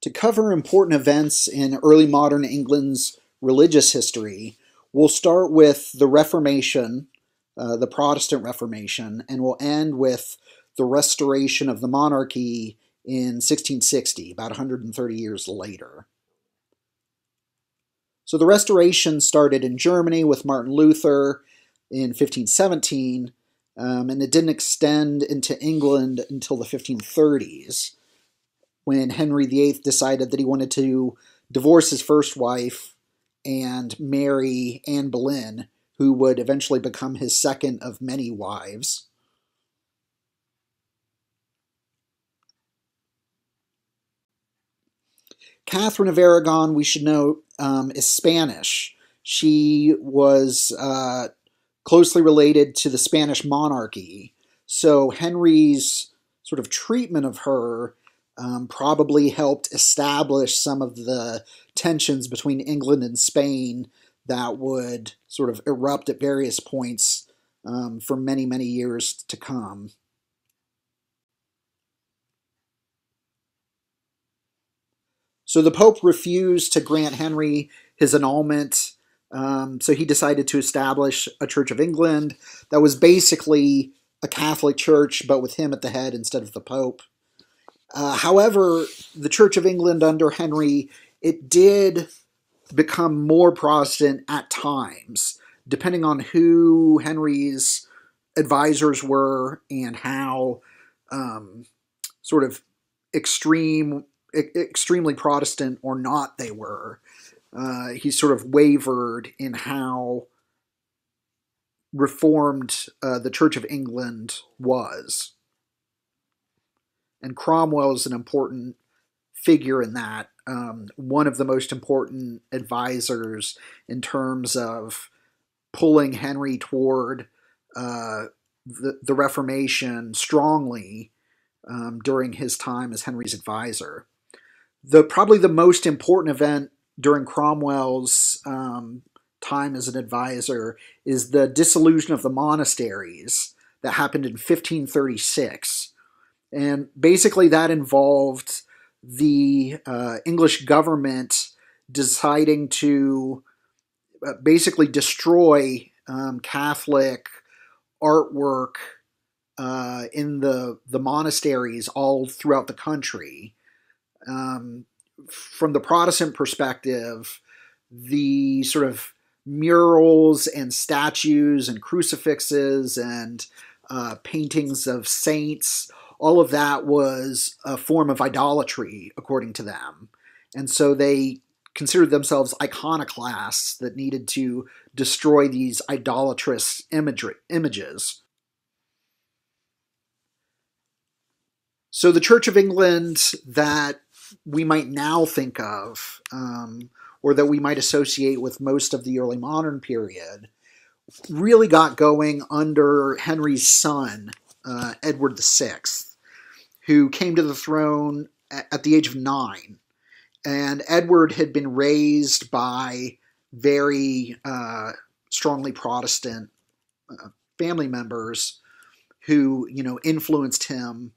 To cover important events in early modern England's religious history, we'll start with the Reformation, the Protestant Reformation, and we'll end with the restoration of the monarchy in 1660, about 130 years later. So the Restoration started in Germany with Martin Luther in 1517, and it didn't extend into England until the 1530s, when Henry VIII decided that he wanted to divorce his first wife and marry Anne Boleyn, who would eventually become his second of many wives. Catherine of Aragon, we should note, is Spanish. She was closely related to the Spanish monarchy, so Henry's sort of treatment of her probably helped establish some of the tensions between England and Spain that would sort of erupt at various points for many, many years to come. So the Pope refused to grant Henry his annulment, so he decided to establish a Church of England that was basically a Catholic church, but with him at the head instead of the Pope. However, the Church of England under Henry, it did become more Protestant at times, depending on who Henry's advisors were and how sort of extremely Protestant or not they were. He sort of wavered in how reformed the Church of England was. And Cromwell is an important figure in that, one of the most important advisors in terms of pulling Henry toward the Reformation strongly during his time as Henry's advisor. Probably the most important event during Cromwell's time as an advisor is the dissolution of the monasteries that happened in 1536. And basically that involved the English government deciding to basically destroy Catholic artwork in the monasteries all throughout the country. From the Protestant perspective, the sort of murals and statues and crucifixes and paintings of saints, all of that was a form of idolatry, according to them. And so they considered themselves iconoclasts that needed to destroy these idolatrous images. So the Church of England that we might now think of, or that we might associate with most of the early modern period, really got going under Henry's son, Edward VI, who came to the throne at the age of 9. And Edward had been raised by very strongly Protestant family members who, influenced him.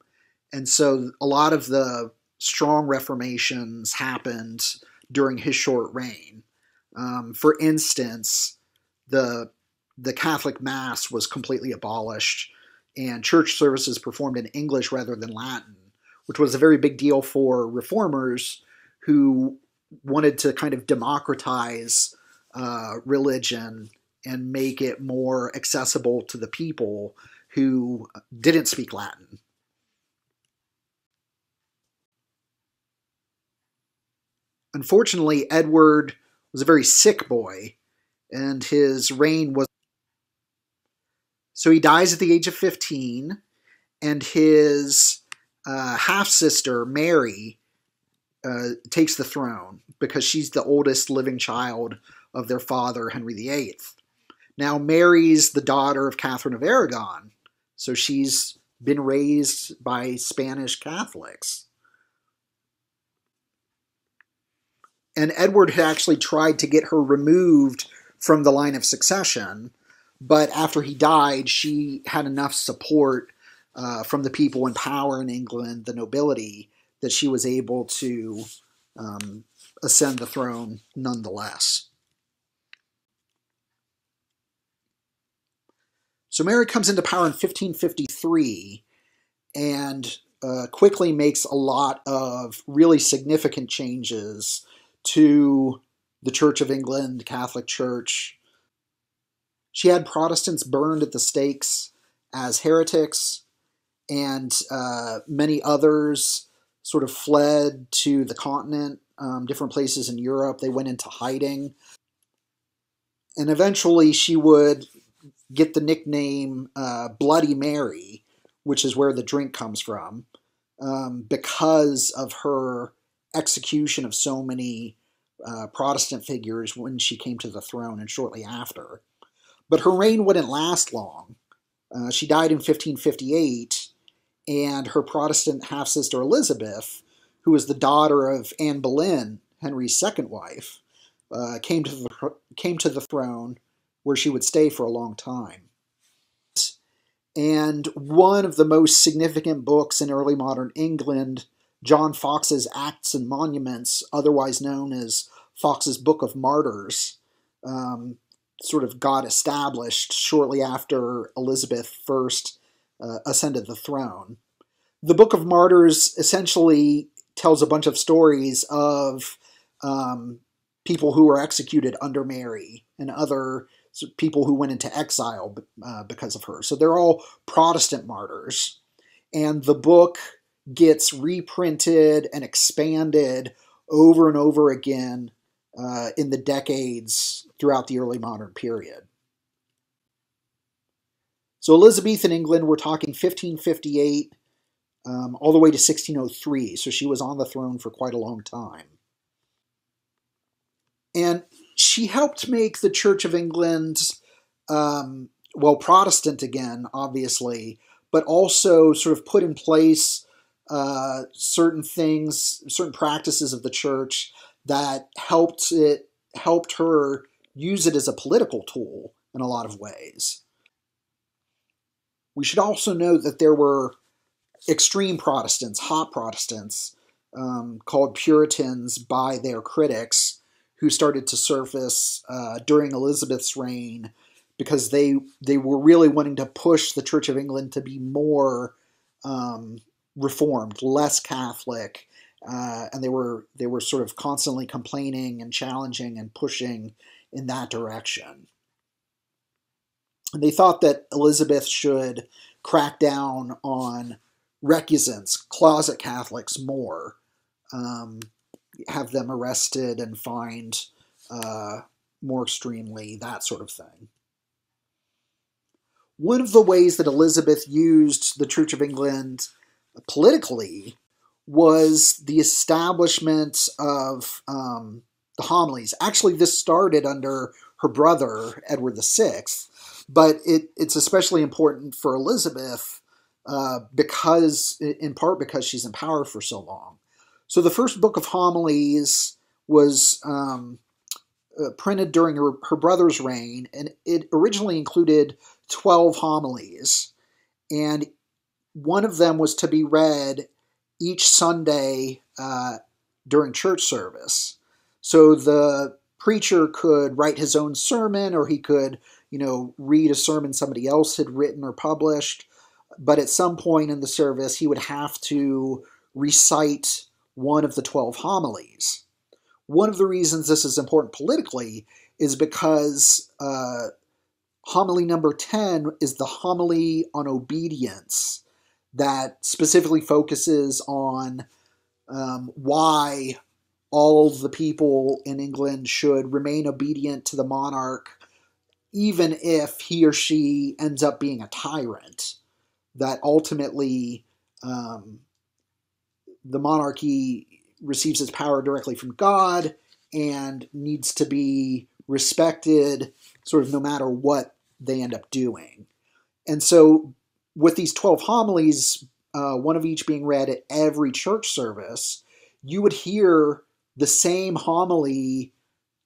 And so a lot of the strong reformations happened during his short reign. For instance, the Catholic Mass was completely abolished, and church services performed in English rather than Latin, which was a very big deal for reformers who wanted to kind of democratize religion and make it more accessible to the people who didn't speak Latin. Unfortunately, Edward was a very sick boy, and his reign was... So he dies at the age of 15, and his half-sister, Mary, takes the throne because she's the oldest living child of their father, Henry VIII. Now, Mary's the daughter of Catherine of Aragon, so she's been raised by Spanish Catholics. And Edward had actually tried to get her removed from the line of succession, but after he died, she had enough support from the people in power in England, the nobility, that she was able to ascend the throne nonetheless. So Mary comes into power in 1553 and quickly makes a lot of really significant changes to the Church of England, Catholic Church. She had Protestants burned at the stakes as heretics, and many others sort of fled to the continent, different places in Europe. They went into hiding. And eventually she would get the nickname Bloody Mary, which is where the drink comes from, because of her execution of so many Protestant figures when she came to the throne and shortly after. But her reign wouldn't last long. She died in 1558, and her Protestant half-sister Elizabeth, who was the daughter of Anne Boleyn, Henry's second wife, came to the throne, where she would stay for a long time. And one of the most significant books in early modern England, John Fox's Acts and Monuments, otherwise known as Fox's Book of Martyrs, sort of got established shortly after Elizabeth first ascended the throne. The Book of Martyrs essentially tells a bunch of stories of people who were executed under Mary and other people who went into exile because of her. So they're all Protestant martyrs. And the book gets reprinted and expanded over and over again in the decades throughout the early modern period. So Elizabethan England, we're talking 1558 all the way to 1603. So she was on the throne for quite a long time. And she helped make the Church of England, Protestant again, obviously, but also sort of put in place certain things, certain practices of the church that helped her use it as a political tool in a lot of ways. We should also note that there were extreme Protestants, hot Protestants, called Puritans by their critics, who started to surface during Elizabeth's reign, because they were really wanting to push the Church of England to be more Reformed, less Catholic, and they were sort of constantly complaining and challenging and pushing in that direction. And they thought that Elizabeth should crack down on recusants, closet Catholics, more. Have them arrested and fined more extremely, that sort of thing. One of the ways that Elizabeth used the Church of England politically was the establishment of the homilies. Actually, this started under her brother, Edward VI, but it's especially important for Elizabeth in part because she's in power for so long. So the first book of homilies was printed during her brother's reign, and it originally included 12 homilies, and one of them was to be read each Sunday during church service. So the preacher could write his own sermon, or he could, read a sermon somebody else had written or published, but at some point in the service, he would have to recite one of the 12 homilies. One of the reasons this is important politically is because homily number 10 is the homily on obedience that specifically focuses on why all the people in England should remain obedient to the monarch, even if he or she ends up being a tyrant. That ultimately the monarchy receives its power directly from God and needs to be respected sort of no matter what they end up doing. And so with these 12 homilies, one of each being read at every church service, you would hear the same homily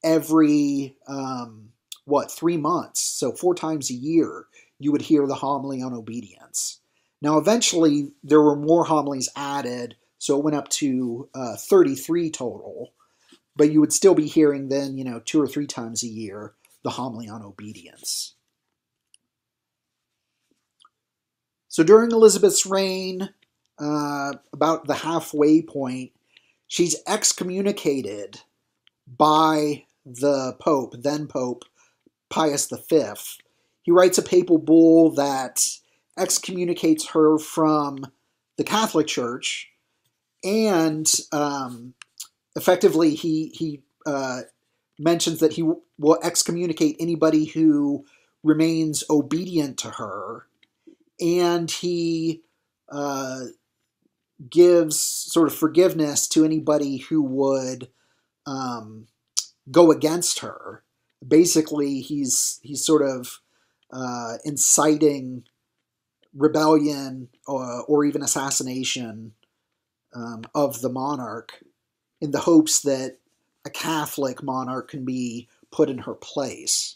every, 3 months. So 4 times a year, you would hear the homily on obedience. Now, eventually, there were more homilies added, So it went up to 33 total. But you would still be hearing then, 2 or 3 times a year, the homily on obedience. So during Elizabeth's reign, about the halfway point, she's excommunicated by the Pope, then Pope Pius V. He writes a papal bull that excommunicates her from the Catholic Church, and effectively he mentions that he will excommunicate anybody who remains obedient to her, and he gives sort of forgiveness to anybody who would go against her. Basically, he's sort of inciting rebellion or even assassination of the monarch in the hopes that a Catholic monarch can be put in her place.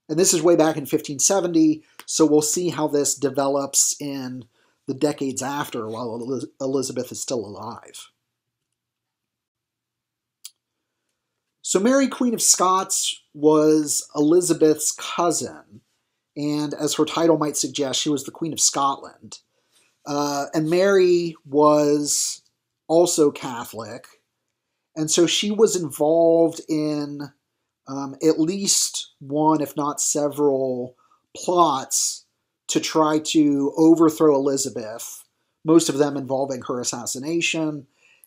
And this is way back in 1570, so we'll see how this develops in the decades after while Elizabeth is still alive. So Mary, Queen of Scots, was Elizabeth's cousin, and as her title might suggest, she was the Queen of Scotland. And Mary was also Catholic, and so she was involved in at least one, if not several, plots to try to overthrow Elizabeth, most of them involving her assassination,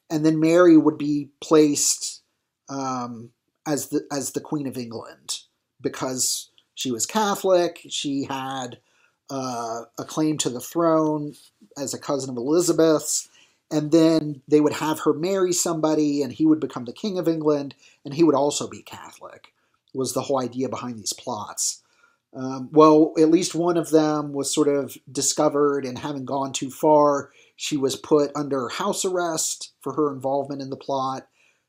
and then Mary would be placed as the Queen of England because she was Catholic. She had a claim to the throne as a cousin of Elizabeth's, and then they would have her marry somebody, and he would become the King of England, and he would also be Catholic. Was the whole idea behind these plots. Well, at least one of them was sort of discovered, and having gone too far, she was put under house arrest for her involvement in the plot,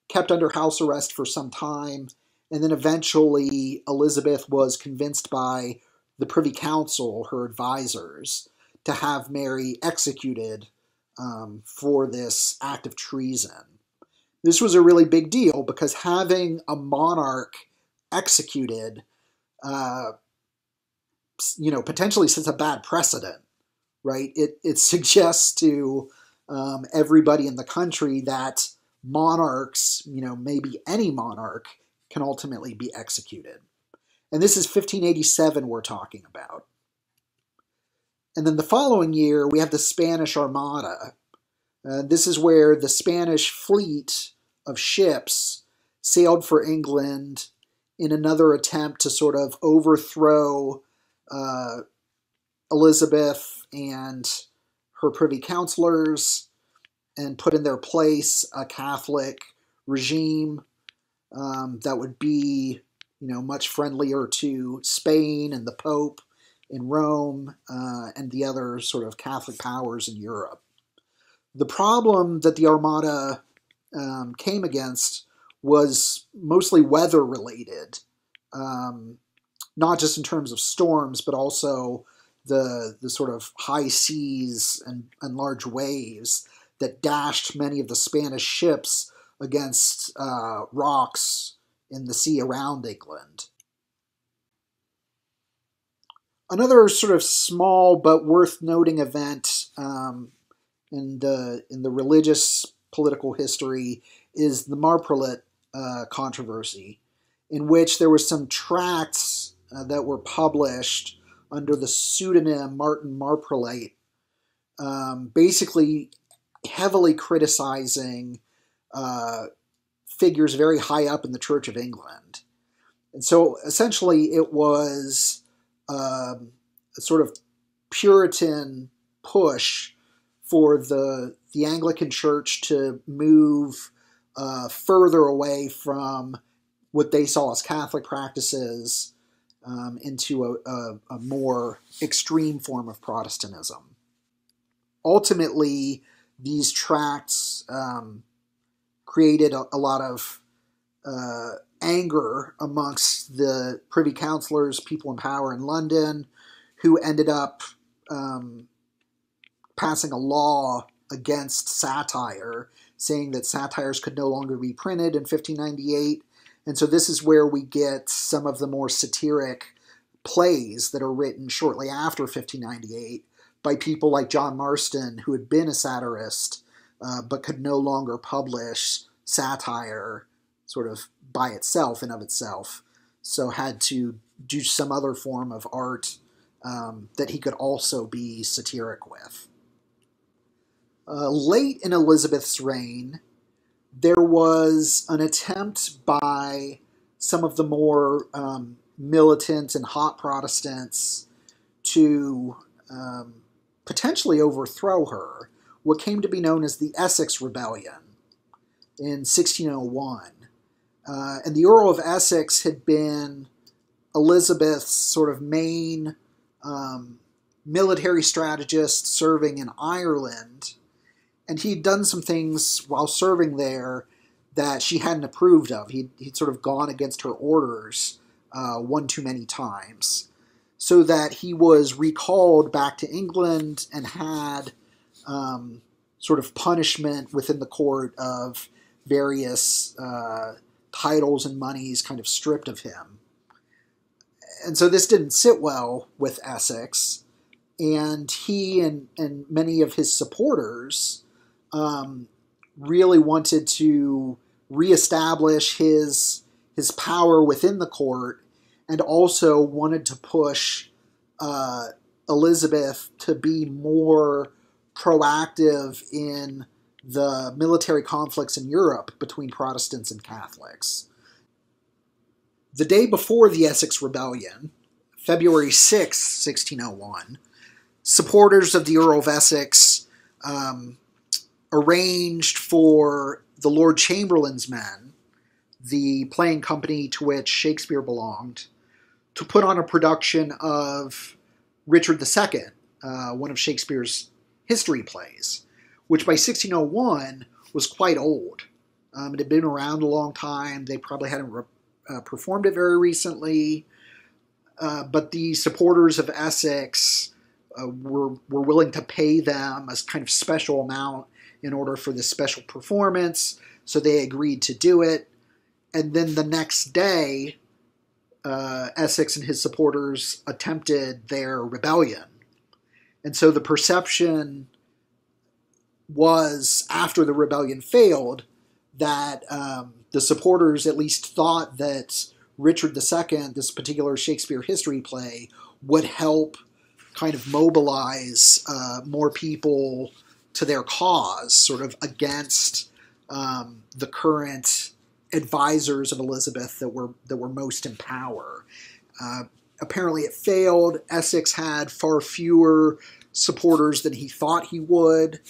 kept under house arrest for some time, and then eventually Elizabeth was convinced by the Privy Council, her advisors, to have Mary executed for this act of treason. This was a really big deal because having a monarch executed, potentially sets a bad precedent, right? It suggests to everybody in the country that monarchs, maybe any monarch, can ultimately be executed. And this is 1587 we're talking about. And then the following year, we have the Spanish Armada. This is where the Spanish fleet of ships sailed for England in another attempt to sort of overthrow Elizabeth and her privy councilors and put in their place a Catholic regime that would be, much friendlier to Spain and the Pope in Rome and the other sort of Catholic powers in Europe. The problem that the Armada came against was mostly weather related, not just in terms of storms, but also the sort of high seas and large waves that dashed many of the Spanish ships against rocks in the sea around England. Another sort of small but worth noting event in the religious political history is the Marplet controversy, in which there were some tracts that were published under the pseudonym Martin Marprelate, basically heavily criticizing figures very high up in the Church of England. And so essentially it was a sort of Puritan push for the Anglican Church to move further away from what they saw as Catholic practices into a more extreme form of Protestantism. Ultimately, these tracts created a lot of anger amongst the privy councillors, people in power in London, who ended up passing a law against satire, saying that satires could no longer be printed in 1598. And so this is where we get some of the more satiric plays that are written shortly after 1598 by people like John Marston, who had been a satirist, but could no longer publish satire sort of by itself and of itself, so had to do some other form of art that he could also be satiric with. Late in Elizabeth's reign, there was an attempt by some of the more militant and hot Protestants to potentially overthrow her, what came to be known as the Essex Rebellion in 1601. And the Earl of Essex had been Elizabeth's sort of main military strategist serving in Ireland, and he'd done some things while serving there that she hadn't approved of. He'd sort of gone against her orders one too many times, so that he was recalled back to England and had sort of punishment within the court of various titles and monies kind of stripped of him. And so this didn't sit well with Essex, and he and many of his supporters really wanted to reestablish his power within the court, and also wanted to push Elizabeth to be more proactive in the military conflicts in Europe between Protestants and Catholics. The day before the Essex Rebellion, February 6, 1601, supporters of the Earl of Essex arranged for the Lord Chamberlain's men, the playing company to which Shakespeare belonged, to put on a production of Richard II, one of Shakespeare's history plays, which by 1601 was quite old. It had been around a long time. They probably hadn't performed it very recently, but the supporters of Essex were willing to pay them a kind of special amount in order for this special performance, so they agreed to do it. And then the next day, Essex and his supporters attempted their rebellion. And so the perception was, after the rebellion failed, that the supporters at least thought that Richard II, this particular Shakespeare history play, would help kind of mobilize more people to their cause, sort of against the current advisors of Elizabeth that were most in power. Apparently it failed. Essex had far fewer supporters than he thought he would.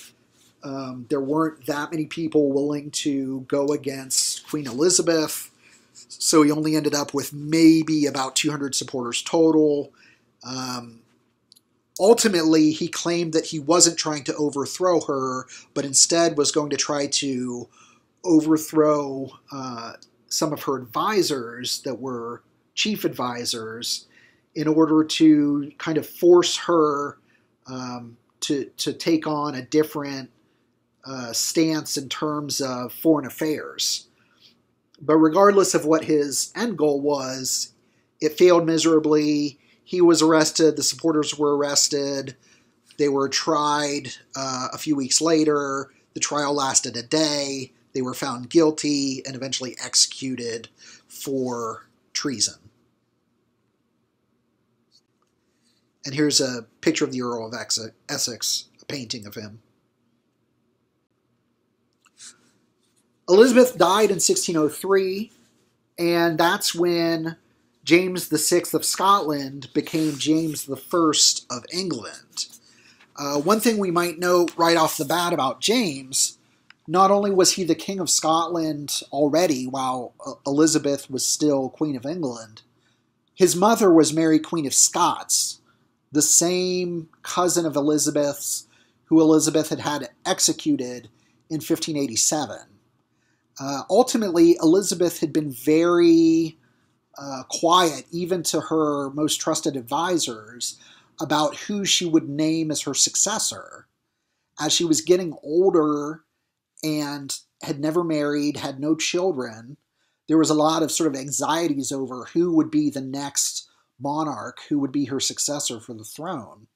There weren't that many people willing to go against Queen Elizabeth, so he only ended up with maybe about 200 supporters total. Ultimately, he claimed that he wasn't trying to overthrow her, but instead was going to try to overthrow some of her advisors that were chief advisors in order to kind of force her to take on a different stance in terms of foreign affairs. But regardless of what his end goal was, it failed miserably. He was arrested. The supporters were arrested. They were tried a few weeks later. The trial lasted a day. They were found guilty and eventually executed for treason. And here's a picture of the Earl of Essex, a painting of him. Elizabeth died in 1603, and that's when James VI of Scotland became James I of England. One thing we might note right off the bat about James, not only was he the King of Scotland already while Elizabeth was still Queen of England, his mother was Mary Queen of Scots, the same cousin of Elizabeth's who Elizabeth had had executed in 1587. Ultimately, Elizabeth had been very quiet, even to her most trusted advisors, about who she would name as her successor. as she was getting older and had never married, had no children, there was a lot of sort of anxieties over who would be the next monarch, who would be her successor for the throne.